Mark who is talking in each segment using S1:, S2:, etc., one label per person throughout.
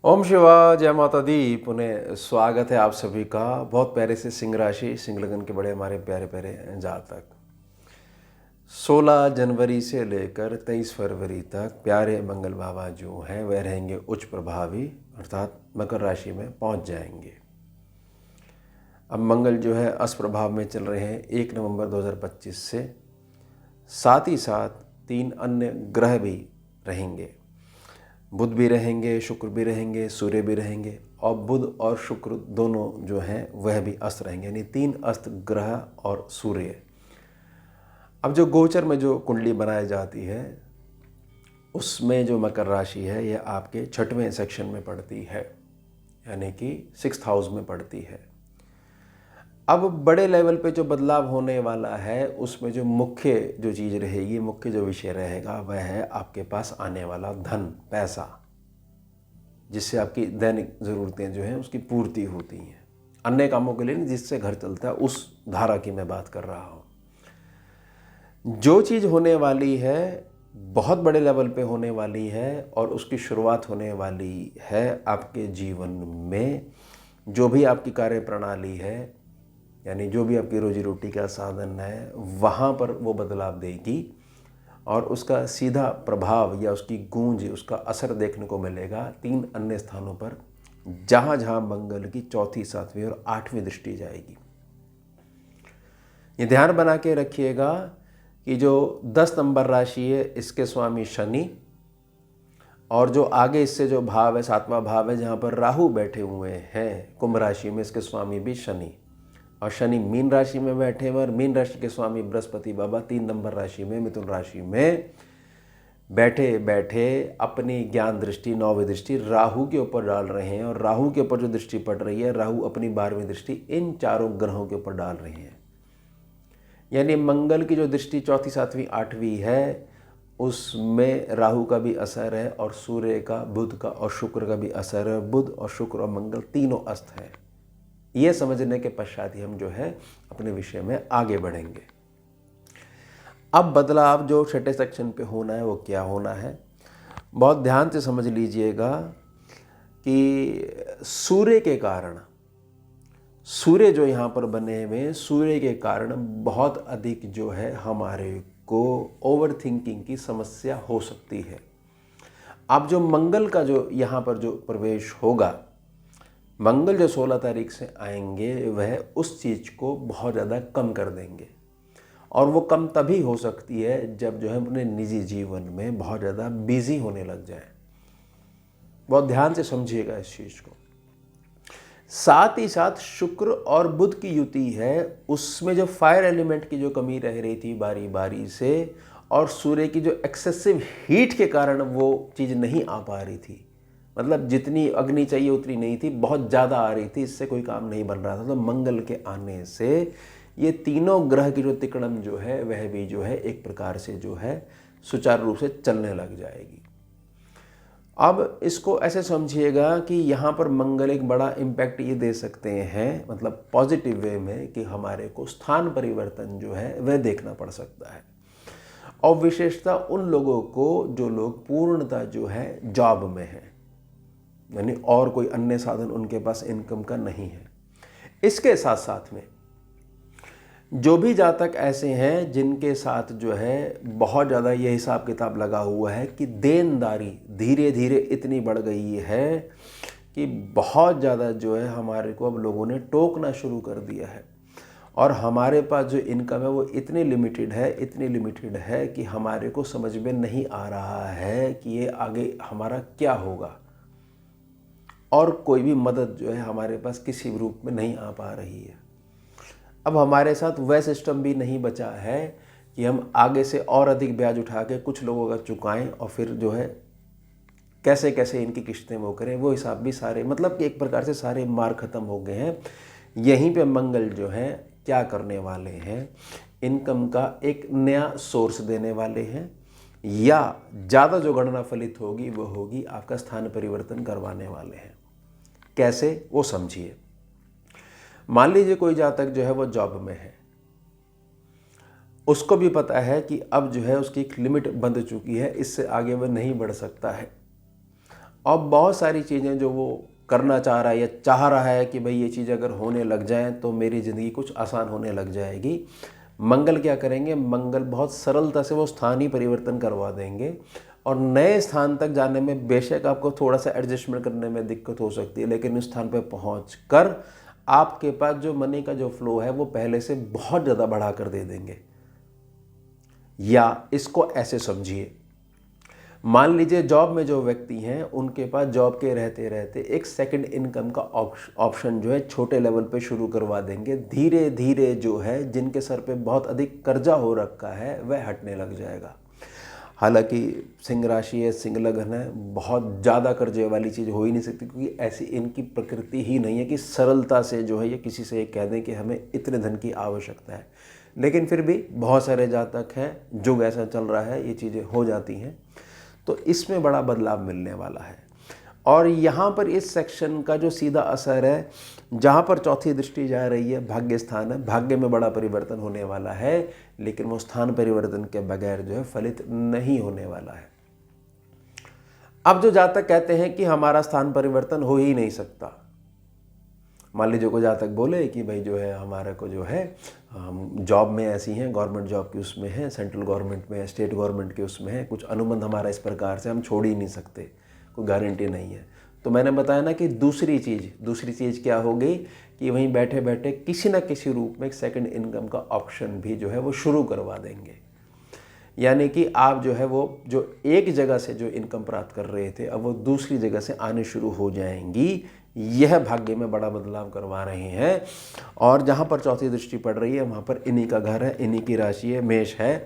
S1: ओम शिवा जय माता दी। पुनः स्वागत है आप सभी का। बहुत प्यारे से सिंह राशि सिंह लगन के बड़े हमारे प्यारे प्यारे जातक 16 जनवरी से लेकर 23 फरवरी तक प्यारे मंगल बाबा जो हैं वह रहेंगे उच्च प्रभावी, अर्थात मकर राशि में पहुंच जाएंगे। अब मंगल जो है अस्त प्रभाव में चल रहे हैं 1 नवंबर 2025 से। साथ ही साथ 3 अन्य ग्रह भी रहेंगे। बुध भी रहेंगे, शुक्र भी रहेंगे, सूर्य भी रहेंगे, और बुध और शुक्र दोनों जो हैं वह भी अस्त रहेंगे, यानी 3 अस्त ग्रह और सूर्य। अब जो गोचर में जो कुंडली बनाई जाती है उसमें जो मकर राशि है यह आपके 6वें सेक्शन में पड़ती है, यानी कि 6th हाउस में पड़ती है। अब बड़े लेवल पे जो बदलाव होने वाला है उसमें जो मुख्य जो चीज़ रहेगी, मुख्य जो विषय रहेगा वह है आपके पास आने वाला धन, पैसा, जिससे आपकी दैनिक ज़रूरतें जो हैं उसकी पूर्ति होती हैं। अन्य कामों के लिए नहीं, जिससे घर चलता है उस धारा की मैं बात कर रहा हूँ। जो चीज़ होने वाली है बहुत बड़े लेवल पे होने वाली है और उसकी शुरुआत होने वाली है आपके जीवन में। जो भी आपकी कार्य प्रणाली है, यानी जो भी आपकी रोजी रोटी का साधन है, वहाँ पर वो बदलाव देगी और उसका सीधा प्रभाव या उसकी गूंज, उसका असर देखने को मिलेगा 3 अन्य स्थानों पर, जहाँ जहाँ मंगल की 4th, 7वीं और 8वीं दृष्टि जाएगी। ये ध्यान बना के रखिएगा कि जो 10 नंबर राशि है इसके स्वामी शनि, और जो आगे इससे जो भाव है 7वां भाव है जहाँ पर राहु बैठे हुए हैं कुंभ राशि में, इसके स्वामी भी शनि, और शनि मीन राशि में बैठे हुए और मीन राशि के स्वामी बृहस्पति बाबा 3 नंबर राशि में, मिथुन राशि में बैठे बैठे अपनी ज्ञान दृष्टि, 9वीं दृष्टि राहु के ऊपर डाल रहे हैं। और राहु के ऊपर जो दृष्टि पड़ रही है, राहु अपनी 12वीं दृष्टि इन चारों ग्रहों के ऊपर डाल रहे हैं। यानी मंगल की जो दृष्टि 4th, 7वीं, 8वीं है उसमें राहु का भी असर है और सूर्य का, बुध का और शुक्र का भी असर है। बुध और शुक्र और मंगल तीनों अस्त हैं। ये समझने के पश्चात ही हम जो है अपने विषय में आगे बढ़ेंगे। अब बदलाव जो 6ठे सेक्शन पे होना है वो क्या होना है, बहुत ध्यान से समझ लीजिएगा कि सूर्य के कारण, सूर्य जो यहाँ पर बने हुए, सूर्य के कारण बहुत अधिक जो है हमारे को ओवर थिंकिंग की समस्या हो सकती है। अब जो मंगल का जो यहाँ पर जो प्रवेश होगा, मंगल जो 16 तारीख से आएंगे वह उस चीज़ को बहुत ज़्यादा कम कर देंगे, और वो कम तभी हो सकती है जब जो है अपने निजी जीवन में बहुत ज़्यादा बिजी होने लग जाए। बहुत ध्यान से समझिएगा इस चीज़ को। साथ ही साथ शुक्र और बुध की युति है, उसमें जो फायर एलिमेंट की जो कमी रह रही थी बारी बारी से, और सूर्य की जो एक्सेसिव हीट के कारण वो चीज़ नहीं आ पा रही थी, मतलब जितनी अग्नि चाहिए उतनी नहीं थी, बहुत ज़्यादा आ रही थी, इससे कोई काम नहीं बन रहा था। तो मंगल के आने से ये तीनों ग्रह की जो तिकड़म जो है वह भी जो है एक प्रकार से जो है सुचारू रूप से चलने लग जाएगी। अब इसको ऐसे समझिएगा कि यहाँ पर मंगल एक बड़ा इम्पैक्ट ये दे सकते हैं, मतलब पॉजिटिव वे में, कि हमारे को स्थान परिवर्तन जो है वह देखना पड़ सकता है। और विशेषता उन लोगों को जो लोग पूर्णतः जो है जॉब में हैं, यानी और कोई अन्य साधन उनके पास इनकम का नहीं है। इसके साथ साथ में जो भी जातक ऐसे हैं जिनके साथ जो है बहुत ज़्यादा ये हिसाब किताब लगा हुआ है कि देनदारी धीरे धीरे इतनी बढ़ गई है कि बहुत ज़्यादा जो है हमारे को अब लोगों ने टोकना शुरू कर दिया है, और हमारे पास जो इनकम है वो इतनी लिमिटेड है कि हमारे को समझ में नहीं आ रहा है कि ये आगे हमारा क्या होगा, और कोई भी मदद जो है हमारे पास किसी भी रूप में नहीं आ पा रही है। अब हमारे साथ वह सिस्टम भी नहीं बचा है कि हम आगे से और अधिक ब्याज उठा के कुछ लोगों का चुकाएं और फिर जो है कैसे कैसे इनकी किश्तें वो करें, वो हिसाब भी सारे, मतलब कि एक प्रकार से सारे मार ख़त्म हो गए हैं। यहीं पे मंगल जो है क्या करने वाले हैं, इनकम का एक नया सोर्स देने वाले हैं, या ज़्यादा जो गणना फलित होगी वो होगी आपका स्थान परिवर्तन करवाने वाले हैं। कैसे, वो समझिए। मान लीजिए कोई जातक जो है वो जॉब में है, उसको भी पता है कि अब जो है उसकी एक लिमिट बंध चुकी है, इससे आगे वह नहीं बढ़ सकता है। और बहुत सारी चीज़ें जो वो करना चाह रहा है या चाह रहा है कि भाई ये चीज़ अगर होने लग जाए तो मेरी ज़िंदगी कुछ आसान होने लग जाएगी। मंगल क्या करेंगे, मंगल बहुत सरलता से वो स्थानीय परिवर्तन करवा देंगे और नए स्थान तक जाने में बेशक आपको थोड़ा सा एडजस्टमेंट करने में दिक्कत हो सकती है, लेकिन उस स्थान पर पहुँच कर आपके पास जो मनी का जो फ्लो है वो पहले से बहुत ज़्यादा बढ़ा कर दे देंगे। या इसको ऐसे समझिए, मान लीजिए जॉब में जो व्यक्ति हैं उनके पास जॉब के रहते रहते एक सेकंड इनकम का ऑप्शन जो है छोटे लेवल पे शुरू करवा देंगे। धीरे धीरे जो है जिनके सर पे बहुत अधिक कर्जा हो रखा है वह हटने लग जाएगा। हालांकि सिंह राशि है, सिंह लग्न है, बहुत ज़्यादा कर्जे वाली चीज़ हो ही नहीं सकती, क्योंकि ऐसी इनकी प्रकृति ही नहीं है कि सरलता से जो है ये किसी से कह दें कि हमें इतने धन की आवश्यकता है। लेकिन फिर भी बहुत सारे जातक हैं, जुग ऐसा चल रहा है, ये चीज़ें हो जाती हैं, तो इसमें बड़ा बदलाव मिलने वाला है। और यहाँ पर इस सेक्शन का जो सीधा असर है, जहाँ पर चौथी दृष्टि जा रही है, भाग्य स्थान है, भाग्य में बड़ा परिवर्तन होने वाला है, लेकिन वो स्थान परिवर्तन के बगैर जो है फलित नहीं होने वाला है। अब जो जातक कहते हैं कि हमारा स्थान परिवर्तन हो ही नहीं सकता, मान लीजिए कोई जातक बोले कि भाई जो है हमारे को जो है हम जॉब में ऐसी हैं, गवर्नमेंट जॉब की उसमें है, सेंट्रल गवर्नमेंट में है, स्टेट गवर्नमेंट के उसमें है, कुछ अनुबंध हमारा इस प्रकार से हम छोड़ ही नहीं सकते, कोई गारंटी नहीं है। तो मैंने बताया ना कि दूसरी चीज़ क्या होगी कि वहीं बैठे बैठे किसी न किसी रूप में एक सेकंड इनकम का ऑप्शन भी जो है वो शुरू करवा देंगे। यानी कि आप जो है वो जो एक जगह से जो इनकम प्राप्त कर रहे थे अब वो दूसरी जगह से आने शुरू हो जाएंगी। यह भाग्य में बड़ा बदलाव करवा रहे हैं। और जहाँ पर चौथी दृष्टि पड़ रही है वहाँ पर इन्हीं का घर है, इन्हीं की राशि है, मेष है।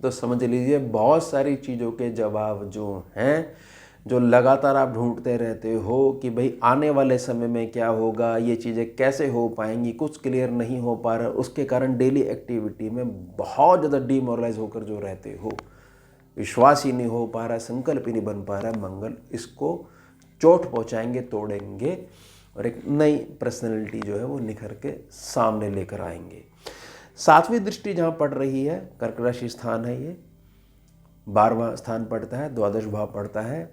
S1: तो समझ लीजिए बहुत सारी चीज़ों के जवाब जो हैं, जो लगातार आप ढूंढते रहते हो कि भाई आने वाले समय में क्या होगा, ये चीज़ें कैसे हो पाएंगी, कुछ क्लियर नहीं हो पा रहा, उसके कारण डेली एक्टिविटी में बहुत ज़्यादा डीमोरलाइज होकर जो रहते हो, विश्वास ही नहीं हो पा रहा, संकल्प ही नहीं बन पा रहा, मंगल इसको चोट पहुंचाएंगे, तोड़ेंगे और एक नई पर्सनैलिटी जो है वो निखर के सामने लेकर आएंगे। सातवीं दृष्टि जहाँ पड़ रही है, कर्क राशि स्थान है, ये 12वां स्थान पड़ता है, द्वादश भाव पड़ता है।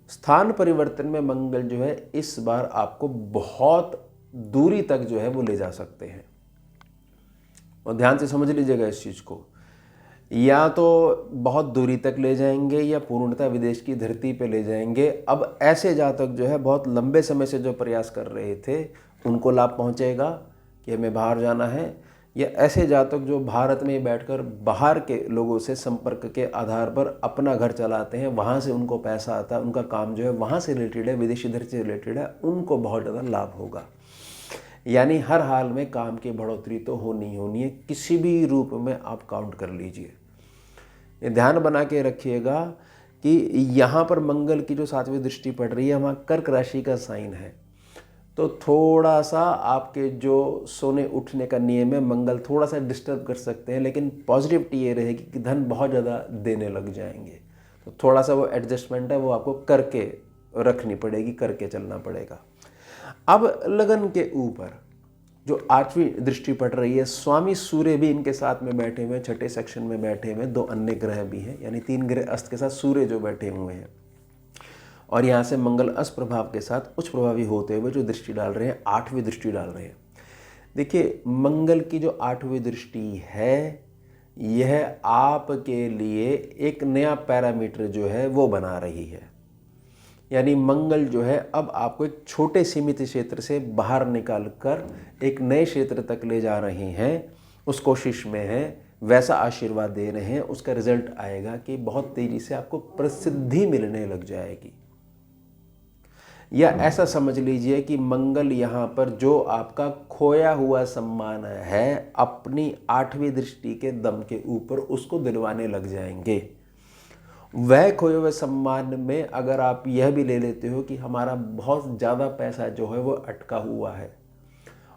S1: स्थान परिवर्तन में मंगल जो है इस बार आपको बहुत दूरी तक जो है वो ले जा सकते हैं, और ध्यान से समझ लीजिएगा इस चीज़ को। या तो बहुत दूरी तक ले जाएंगे या पूर्णतः विदेश की धरती पे ले जाएंगे। अब ऐसे जातक जो है बहुत लंबे समय से जो प्रयास कर रहे थे उनको लाभ पहुंचेगा कि हमें बाहर जाना है, या ऐसे जातक जो भारत में बैठकर बाहर के लोगों से संपर्क के आधार पर अपना घर चलाते हैं, वहाँ से उनको पैसा आता है, उनका काम जो है वहाँ से रिलेटेड है, विदेशी धरती से रिलेटेड है, उनको बहुत ज़्यादा लाभ होगा। यानी हर हाल में काम की बढ़ोतरी तो होनी है, किसी भी रूप में आप काउंट कर लीजिए। ये ध्यान बना के रखिएगा कि यहाँ पर मंगल की जो सातवीं दृष्टि पड़ रही है, वहाँ कर्क राशि का साइन है, तो थोड़ा सा आपके जो सोने उठने का नियम है मंगल थोड़ा सा डिस्टर्ब कर सकते हैं, लेकिन पॉजिटिविटी ये रहेगी कि धन बहुत ज़्यादा देने लग जाएंगे। तो थोड़ा सा वो एडजस्टमेंट है वो आपको करके रखनी पड़ेगी, करके चलना पड़ेगा। अब लगन के ऊपर जो आठवीं दृष्टि पड़ रही है, स्वामी सूर्य भी इनके साथ में बैठे हुए हैं, छठे सेक्शन में बैठे हुए हैं, 2 अन्य ग्रह भी हैं, यानी 3 ग्रह अस्त के साथ सूर्य जो बैठे हुए हैं, और यहाँ से मंगल अस्त प्रभाव के साथ उच्च प्रभावी होते हुए जो दृष्टि डाल रहे हैं, 8वीं दृष्टि डाल रहे हैं। देखिए मंगल की जो 8वीं दृष्टि है यह आपके लिए एक नया पैरामीटर जो है वो बना रही है। यानी मंगल जो है अब आपको एक छोटे सीमित क्षेत्र से बाहर निकाल कर एक नए क्षेत्र तक ले जा रहे हैं, उस कोशिश में हैं, वैसा आशीर्वाद दे रहे हैं। उसका रिजल्ट आएगा कि बहुत तेजी से आपको प्रसिद्धि मिलने लग जाएगी। या ऐसा समझ लीजिए कि मंगल यहाँ पर जो आपका खोया हुआ सम्मान है अपनी 8वीं दृष्टि के दम के ऊपर उसको दिलवाने लग जाएंगे। वह खोए हुए सम्मान में अगर आप यह भी ले लेते हो कि हमारा बहुत ज़्यादा पैसा जो है वो अटका हुआ है,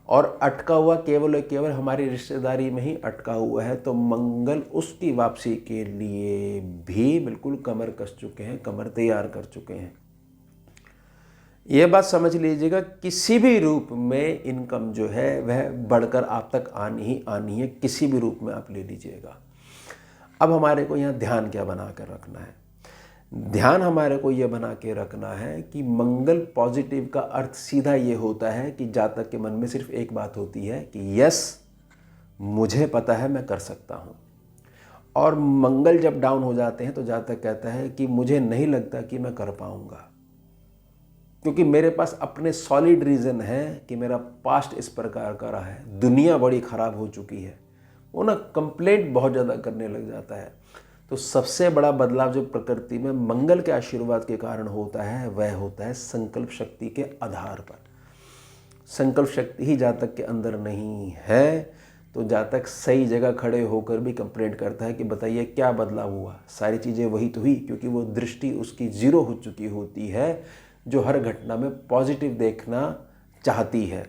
S1: और अटका हुआ केवल हमारी रिश्तेदारी में ही अटका हुआ है, तो मंगल उसकी वापसी के लिए भी बिल्कुल कमर कस चुके हैं, कमर तैयार कर चुके हैं। ये बात समझ लीजिएगा, किसी भी रूप में इनकम जो है वह बढ़कर आप तक आनी ही आनी है, किसी भी रूप में आप ले लीजिएगा। अब हमारे को यहाँ ध्यान क्या बना कर रखना है? ध्यान हमारे को ये बना के रखना है कि मंगल पॉजिटिव का अर्थ सीधा ये होता है कि जातक के मन में सिर्फ एक बात होती है कि यस, मुझे पता है मैं कर सकता हूँ। और मंगल जब डाउन हो जाते हैं तो जातक कहता है कि मुझे नहीं लगता कि मैं कर पाऊँगा, क्योंकि मेरे पास अपने सॉलिड रीज़न है कि मेरा पास्ट इस प्रकार का रहा है, दुनिया बड़ी ख़राब हो चुकी है। वो ना कंप्लेंट बहुत ज़्यादा करने लग जाता है। तो सबसे बड़ा बदलाव जो प्रकृति में मंगल के आशीर्वाद के कारण होता है वह होता है संकल्प शक्ति के आधार पर। संकल्प शक्ति ही जातक के अंदर नहीं है तो जातक सही जगह खड़े होकर भी कंप्लेंट करता है कि बताइए क्या बदलाव हुआ। सारी चीज़ें वही तो हुई, क्योंकि वो दृष्टि उसकी ज़ीरो हो चुकी होती है। जो हर घटना में पॉजिटिव देखना चाहती है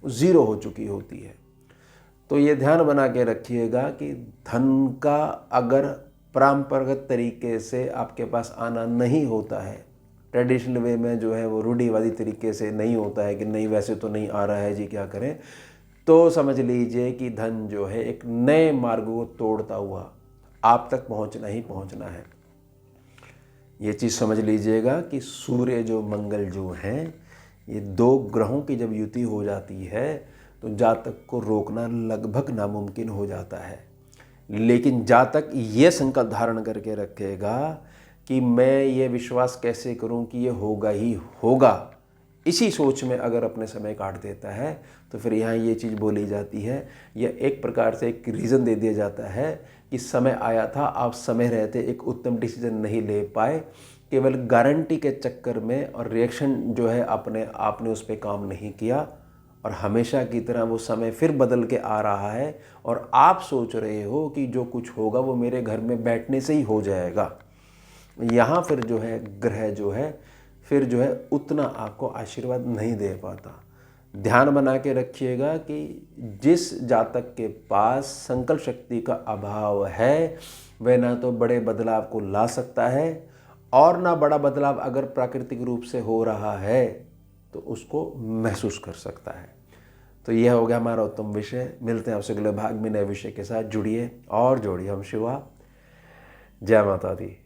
S1: ज़ीरो हो चुकी होती है। तो ये ध्यान बना के रखिएगा कि धन का अगर परंपरागत तरीके से आपके पास आना नहीं होता है, ट्रेडिशनल वे में जो है वो रूढ़िवादी तरीके से नहीं होता है कि नहीं वैसे तो नहीं आ रहा है जी क्या करें, तो समझ लीजिए कि धन जो है एक नए मार्गों को तोड़ता हुआ आप तक पहुंचना ही पहुंचना है। ये चीज़ समझ लीजिएगा कि सूर्य जो मंगल जो हैं, ये दो ग्रहों की जब युति हो जाती है तो जातक को रोकना लगभग नामुमकिन हो जाता है। लेकिन जातक ये संकल्प धारण करके रखेगा कि मैं ये विश्वास कैसे करूं कि ये होगा ही होगा, इसी सोच में अगर अपने समय काट देता है तो फिर यहाँ ये चीज़ बोली जाती है, यह एक प्रकार से एक रीज़न दे दिया जाता है कि समय आया था, आप समय रहते एक उत्तम डिसीजन नहीं ले पाए, केवल गारंटी के चक्कर में और रिएक्शन जो है आपने उस पर काम नहीं किया और हमेशा की तरह वो समय फिर बदल के आ रहा है और आप सोच रहे हो कि जो कुछ होगा वो मेरे घर में बैठने से ही हो जाएगा। यहाँ फिर जो है ग्रह जो है फिर जो है उतना आपको आशीर्वाद नहीं दे पाता। ध्यान बना के रखिएगा कि जिस जातक के पास संकल्प शक्ति का अभाव है वह ना तो बड़े बदलाव को ला सकता है और ना बड़ा बदलाव अगर प्राकृतिक रूप से हो रहा है तो उसको महसूस कर सकता है। तो यह हो गया हमारा उत्तम विषय। मिलते हैं आपसे अगले भाग में नए विषय के साथ। जुड़िए और जोड़िए। हम शिवा। जय माता दी।